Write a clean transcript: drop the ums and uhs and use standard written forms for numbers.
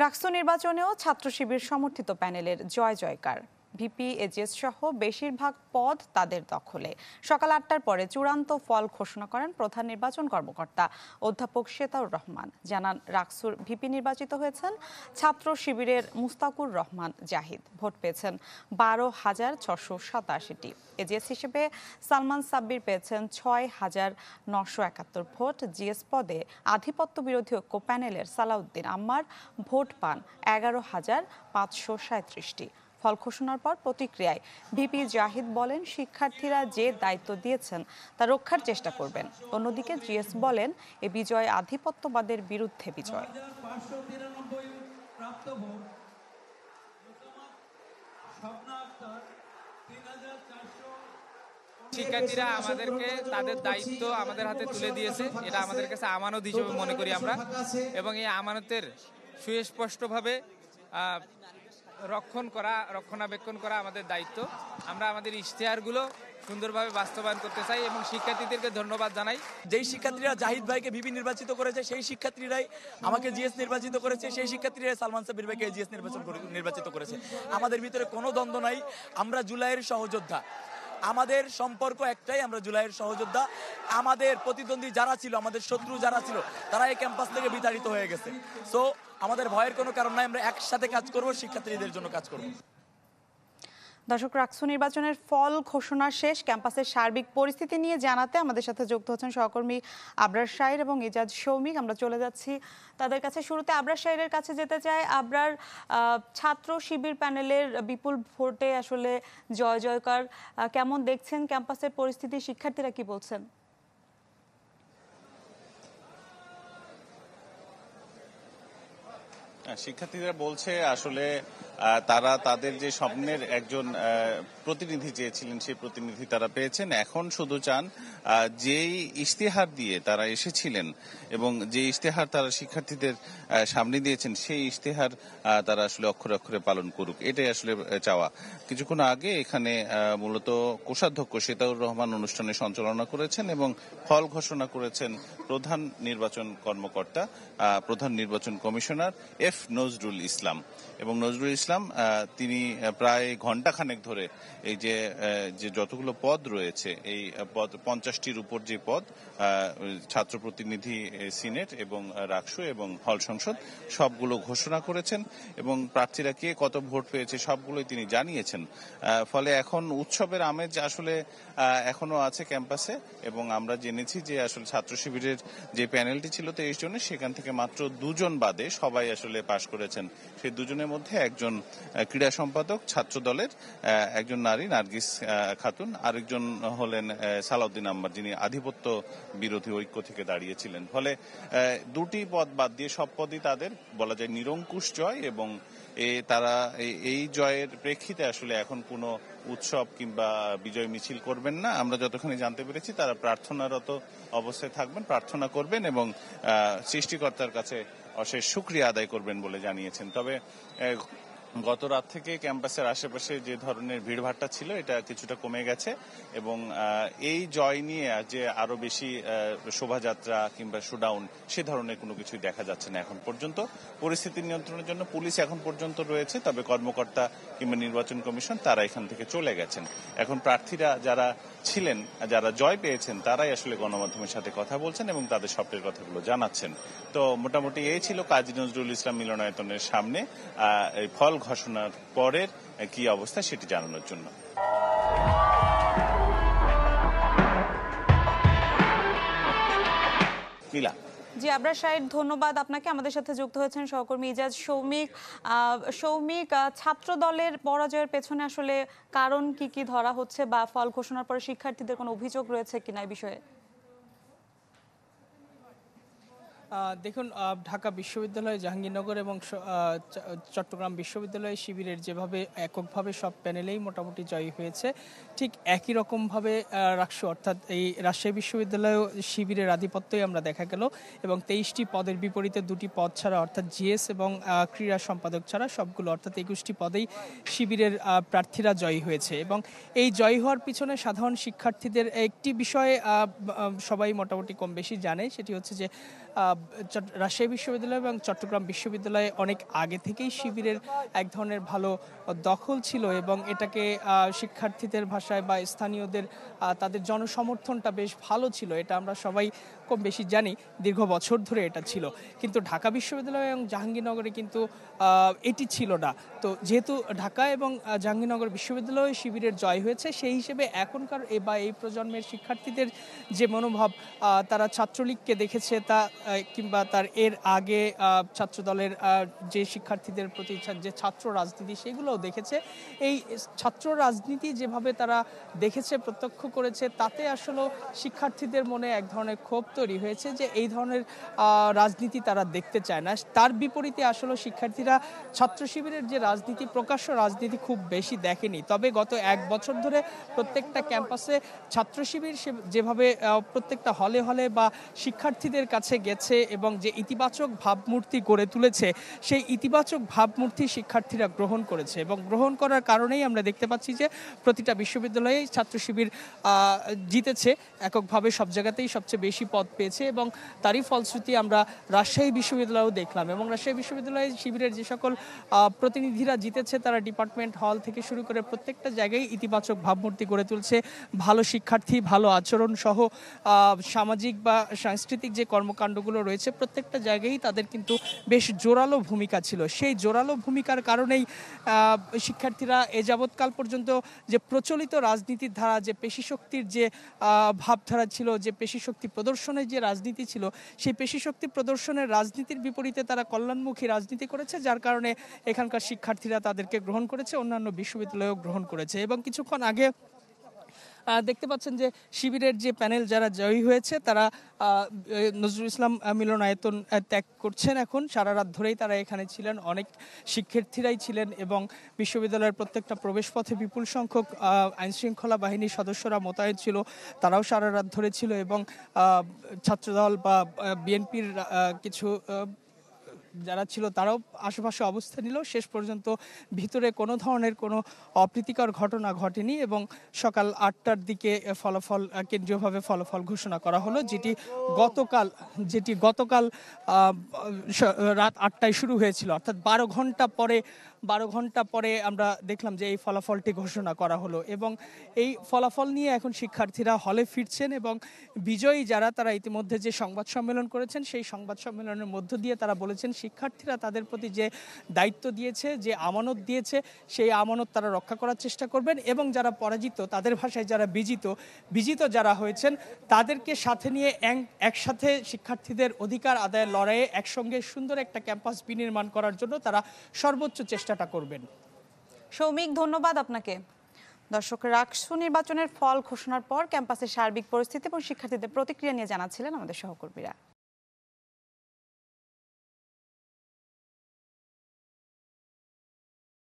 রাকসু নির্বাচনেও ছাত্র শিবির সমর্থিত প্যানেলের জয় জয়কার। ভিপি এজিএস সহ বেশিরভাগ পদ তাদের দখলে। সকাল ৮টার পরে চূড়ান্ত ফল ঘোষণা করেন প্রধান নির্বাচন কর্মকর্তা অধ্যাপক শেতাউর রহমান। জানান, রাকসুর ভিপি নির্বাচিত হয়েছেন ছাত্র শিবিরের মুস্তাকুর রহমান জাহিদ। ভোট পেয়েছেন ১২,৬৮৭টি। এজিএস হিসেবে সালমান সাব্বির পেয়েছেন ৬,৯৭১ ভোট। জিএস পদে আধিপত্য বিরোধী ঐক্য প্যানেলের সালাউদ্দিন আম্মার ভোট পান ১১,৫৩৭টি। ফল ঘোষণার পর প্রতিক্রিয়ায় ভিপি জাহিদ বলেন, শিক্ষার্থীরা যে দায়িত্ব দিয়েছেন তা রক্ষার চেষ্টা করবেন। অন্যদিকে জিএস বলেন, এ বিজয় আধিপত্যবাদের বিরুদ্ধে বিজয়। শিক্ষার্থীরা আমাদেরকে তাদের দায়িত্ব আমাদের হাতে তুলে দিয়েছে, এটা আমাদের কাছে আমানত হিসেবে মনে করি আমরা, এবং এই আমানতের সুস্পষ্টভাবে রক্ষণাবেক্ষণ করা আমাদের দায়িত্ব। আমরা আমাদের ইশতেহারগুলো সুন্দরভাবে বাস্তবায়ন করতে চাই এবং শিক্ষার্থীদেরকে ধন্যবাদ জানাই। যেই শিক্ষার্থীরা জাহিদ ভাইকে ভিপি নির্বাচিত করেছে, সেই শিক্ষার্থীরাই আমাকে জিএস নির্বাচিত করেছে, সেই শিক্ষার্থীরাই সালমান সাব্বির ভাইকে জিএস নির্বাচিত করেছে। আমাদের ভিতরে কোনো দ্বন্দ্ব নাই। আমরা জুলাইয়ের সহযোদ্ধা, আমাদের সম্পর্ক একটাই, আমরা জুলাইয়ের সহযোদ্ধা। আমাদের প্রতিদ্বন্দ্বী যারা ছিল, আমাদের শত্রু যারা ছিল, তারা এই ক্যাম্পাস থেকে বিতাড়িত হয়ে গেছে। সো আমাদের ভয়ের কোনো কারণ নাই, আমরা একসাথে কাজ করব, শিক্ষার্থীদের জন্য কাজ করব। দর্শক, রাকসু নির্বাচনের ফল ঘোষণা শেষ। ক্যাম্পাসের সার্বিক পরিস্থিতি নিয়ে জানাতে আমাদের সাথে যুক্ত হচ্ছেন সহকর্মী আবরার শাহির এবং ইজাজ সৌমিক। আমরা চলে যাচ্ছি তাদের কাছে। শুরুতে আবরার শাহিরের কাছে যেতে চাই। আবরার, ছাত্র শিবির প্যানেলের বিপুল ভোটে আসলে জয় জয়কার, কেমন দেখছেন ক্যাম্পাসের পরিস্থিতি? শিক্ষার্থীরা কি বলছেন? শিক্ষার্থীরা বলছে আসলে তারা তাদের যে স্বপ্নের একজন প্রতিনিধি চেয়েছিলেন, সেই প্রতিনিধি তারা পেয়েছেন। এখন শুধু চান যেই ইশতেহার দিয়ে তারা এসেছিলেন এবং যে ইশতেহার তারা শিক্ষার্থীদের সামনে দিয়েছেন, সেই ইশতেহার তারা আসলে অক্ষরে অক্ষরে পালন করুক, এটাই আসলে চাওয়া। কিছুক্ষণ আগে এখানে মূলত কোষাধ্যক্ষ শেতাউর রহমান অনুষ্ঠানে সঞ্চালনা করেছেন এবং ফল ঘোষণা করেছেন প্রধান নির্বাচন কর্মকর্তা, প্রধান নির্বাচন কমিশনার এফ নজরুল ইসলাম। এবং নজরুল ইসলাম তিনি প্রায় ঘণ্টাখানেক ধরে এই যে যতগুলো পদ রয়েছে, এই পদ 50টির উপর যে পদ, ছাত্র প্রতিনিধি সিনেট এবং রাকসু এবং হল সংসদ, সবগুলো ঘোষণা করেছেন এবং প্রার্থীরা কে কত ভোট পেয়েছে সবগুলোই তিনি জানিয়েছেন। ফলে এখন উৎসবের আমেজ আসলে এখনো আছে ক্যাম্পাসে। এবং আমরা জেনেছি যে আসলে ছাত্র শিবিরের যে প্যানেলটি ছিল 23 জনের, সেখান থেকে মাত্র 2 জন বাদে সবাই আসলে পাশ করেছেন। সেই 2 জনের মধ্যে একজন ক্রীড়া সম্পাদক ছাত্র দলের, একজন নারী নার্গিস খাতুন, আরেকজন হলেন সালাউদ্দিন আম্মার, যিনি আধিপত্য বিরোধী ঐক্য থেকে দাঁড়িয়েছিলেন। ফলে 2টি পদ বাদ দিয়ে সব পদই তাদের, বলা যায়, নিরঙ্কুশ জয়। এবং তারা এই জয়ের প্রেক্ষিতে আসলে এখন কোনো উৎসব কিংবা বিজয় মিছিল করবেন না। আমরা যতখানি জানতে পেরেছি তারা প্রার্থনারত অবস্থায় থাকবেন, প্রার্থনা করবেন এবং সৃষ্টিকর্তার কাছে অশেষ শুকরিয়া আদায় করবেন বলে জানিয়েছেন। তবে গত রাত থেকে ক্যাম্পাসের আশেপাশে যে ধরনের ভিড়ভাট্টা ছিল, এটা কিছুটা কমে গেছে এবং এই জয় নিয়ে যে আরো বেশি শোভাযাত্রা কিংবা শোডাউন, সে ধরনের কোনো কিছুই দেখা যাচ্ছে না এখন পর্যন্ত। পরিস্থিতি নিয়ন্ত্রণের জন্য পুলিশ এখন পর্যন্ত রয়েছে, তবে কর্মকর্তা কিংবা নির্বাচন কমিশন তারা এখান থেকে চলে গেছেন। এখন প্রার্থীরা যারা ছিলেন, যারা জয় পেয়েছেন, তারাই আসলে গণমাধ্যমের সাথে কথা বলছেন এবং তাদের স্বপ্নের কথাগুলো জানাচ্ছেন। তো মোটামুটি এই ছিল কাজী নজরুল ইসলাম মিলনায়তনের সামনে এই ফল ঘোষণার পরের কি অবস্থা সেটি জানানোর জন্য। মিলা। জি আবরার শাহিদ, ধন্যবাদ আপনাকে। আমাদের সাথে যুক্ত হয়েছেন সহকর্মী ইজাজ সৌমিক। সৌমিক, ছাত্র দলের পরাজয়ের পেছনে আসলে কারণ কি ধরা হচ্ছে, বা ফল ঘোষণার পরে শিক্ষার্থীদের কোনো অভিযোগ রয়েছে কিনা এই বিষয়ে? দেখুন, ঢাকা বিশ্ববিদ্যালয়, জাহাঙ্গীরনগর এবং চট্টগ্রাম বিশ্ববিদ্যালয় শিবিরের যেভাবে এককভাবে সব প্যানেলেই মোটামুটি জয়ী হয়েছে, ঠিক একই রকমভাবে রাকসু অর্থাৎ এই রাজশাহী বিশ্ববিদ্যালয় শিবিরের আধিপত্যই আমরা দেখা গেল। এবং 23টি পদের বিপরীতে 2টি পদ ছাড়া, অর্থাৎ জিএস এবং ক্রীড়া সম্পাদক ছাড়া সবগুলো, অর্থাৎ 21টি পদেই শিবিরের প্রার্থীরা জয়ী হয়েছে। এবং এই জয়ী হওয়ার পিছনে সাধারণ শিক্ষার্থীদের একটি বিষয়ে সবাই মোটামুটি কম বেশি জানে, সেটি হচ্ছে যে রাজশাহী বিশ্ববিদ্যালয় এবং চট্টগ্রাম বিশ্ববিদ্যালয়ে অনেক আগে থেকেই শিবিরের এক ধরনের ভালো দখল ছিল এবং এটাকে শিক্ষার্থীদের ভাষায় বা স্থানীয়দের তাদের জনসমর্থনটা বেশ ভালো ছিল, এটা আমরা সবাই কম বেশি জানি, দীর্ঘ বছর ধরে এটা ছিল। কিন্তু ঢাকা বিশ্ববিদ্যালয় এবং জাহাঙ্গীরনগরে কিন্তু এটি ছিল না। তো যেহেতু ঢাকা এবং জাহাঙ্গীরনগর বিশ্ববিদ্যালয়ে শিবিরের জয় হয়েছে, সেই হিসেবে এখনকার এই প্রজন্মের শিক্ষার্থীদের যে মনোভাব, তারা ছাত্রলীগকে দেখেছে তা কিংবা তার এর আগে ছাত্রদলের যে শিক্ষার্থীদের প্রতি যে ছাত্র রাজনীতি সেগুলোও দেখেছে। এই ছাত্র রাজনীতি যেভাবে তারা দেখেছে, প্রত্যক্ষ করেছে, তাতে আসলে শিক্ষার্থীদের মনে এক ধরনের ক্ষোভ তৈরি হয়েছে যে এই ধরনের রাজনীতি তারা দেখতে চায় না। তার বিপরীতে আসলে শিক্ষার্থীরা ছাত্র শিবিরের যে রাজনীতি, প্রকাশ্য রাজনীতি খুব বেশি দেখেনি। তবে গত এক বছর ধরে প্রত্যেকটা ক্যাম্পাসে ছাত্র শিবির যেভাবে প্রত্যেকটা হলে হলে বা শিক্ষার্থীদের কাছে গেছে এবং যে ইতিবাচক ভাবমূর্তি গড়ে তুলেছে, সেই ইতিবাচক ভাবমূর্তি শিক্ষার্থীরা গ্রহণ করেছে এবং গ্রহণ করার কারণেই আমরা দেখতে পাচ্ছি যে প্রতিটা বিশ্ববিদ্যালয়ে ছাত্র শিবির জিতেছে, এককভাবে সব জায়গাতেই সবচেয়ে বেশি পদ পেয়েছে এবং তারই ফলশ্রুতি আমরা রাজশাহী বিশ্ববিদ্যালয়েও দেখলাম। এবং রাজশাহী বিশ্ববিদ্যালয়ে শিবিরের যে সকল প্রতিনিধিরা জিতেছে, তারা ডিপার্টমেন্ট হল থেকে শুরু করে প্রত্যেকটা জায়গায় ইতিবাচক ভাবমূর্তি গড়ে তুলছে। ভালো শিক্ষার্থী, ভালো আচরণ সহ সামাজিক বা সাংস্কৃতিক যে কর্মকাণ্ডগুলো রয়েছে, প্রত্যেকটা জায়গায় তাদের কিন্তু বেশ জোরালো ভূমিকা ছিল। সেই জোরালো ভূমিকার কারণেই শিক্ষার্থীরা এ যাবৎকাল পর্যন্ত যে প্রচলিত রাজনীতির ধারা, যে পেশিশক্তির যে ভাবধারা ছিল, যে পেশিশক্তি প্রদর্শনের যে রাজনীতি ছিল, সেই পেশিশক্তি প্রদর্শনের রাজনীতির বিপরীতে তারা কল্যাণমুখী রাজনীতি করেছে, যার কারণে এখানকার শিক্ষার্থীরা তাদেরকে গ্রহণ করেছে, অন্যান্য বিশ্ববিদ্যালয়েও গ্রহণ করেছে। এবং কিছুক্ষণ আগে দেখতে পাচ্ছেন যে শিবিরের যে প্যানেল যারা জয়ী হয়েছে, তারা নজরুল ইসলাম মিলনায়তন ত্যাগ করছেন। এখন সারা রাত ধরেই তারা এখানে ছিলেন, অনেক শিক্ষার্থীরাই ছিলেন এবং বিশ্ববিদ্যালয়ের প্রত্যেকটা প্রবেশপথে বিপুল সংখ্যক আইনশৃঙ্খলা বাহিনীর সদস্যরা মোতায়েন ছিল, তারাও সারা রাত ধরে ছিল। এবং ছাত্রদল বা বিএনপির কিছু যারা ছিল তারাও আশেপাশে অবস্থান নিল। শেষ পর্যন্ত ভিতরে কোনো ধরনের কোনো অপ্রীতিকর ঘটনা ঘটেনি এবং সকাল 8টার দিকে কেন্দ্রীয়ভাবে ফলাফল ঘোষণা করা হলো, যেটি গতকাল রাত 8টায় শুরু হয়েছিল। অর্থাৎ 12 ঘন্টা পরে আমরা দেখলাম যে এই ফলাফলটি ঘোষণা করা হলো এবং এই ফলাফল নিয়ে এখন শিক্ষার্থীরা হলে ফিরছেন এবং বিজয়ী যারা, তারা ইতিমধ্যে যে সংবাদ সম্মেলন করেছেন, সেই সংবাদ সম্মেলনের মধ্য দিয়ে তারা বলেছেন শিক্ষার্থীরা তাদের প্রতি যে দায়িত্ব দিয়েছে, যে আমানত দিয়েছে, সেই আমানত তারা রক্ষা করার চেষ্টা করবেন এবং যারা পরাজিত, তাদের ভাষায় যারা বিজিত যারা হয়েছেন, তাদেরকে সাথে নিয়ে একসাথে শিক্ষার্থীদের অধিকার আদায়ের লড়াইয়ে একসঙ্গে সুন্দর একটা ক্যাম্পাস বিনির্মাণ করার জন্য তারা সর্বোচ্চ চেষ্টাটা করবেন। সৌমিক, ধন্যবাদ আপনাকে। দর্শক, রাকসু নির্বাচনের ফল ঘোষণার পর ক্যাম্পাসের সার্বিক পরিস্থিতি এবং শিক্ষার্থীদের প্রতিক্রিয়া নিয়ে জানাচ্ছিলেন আমাদের সহকর্মীরা।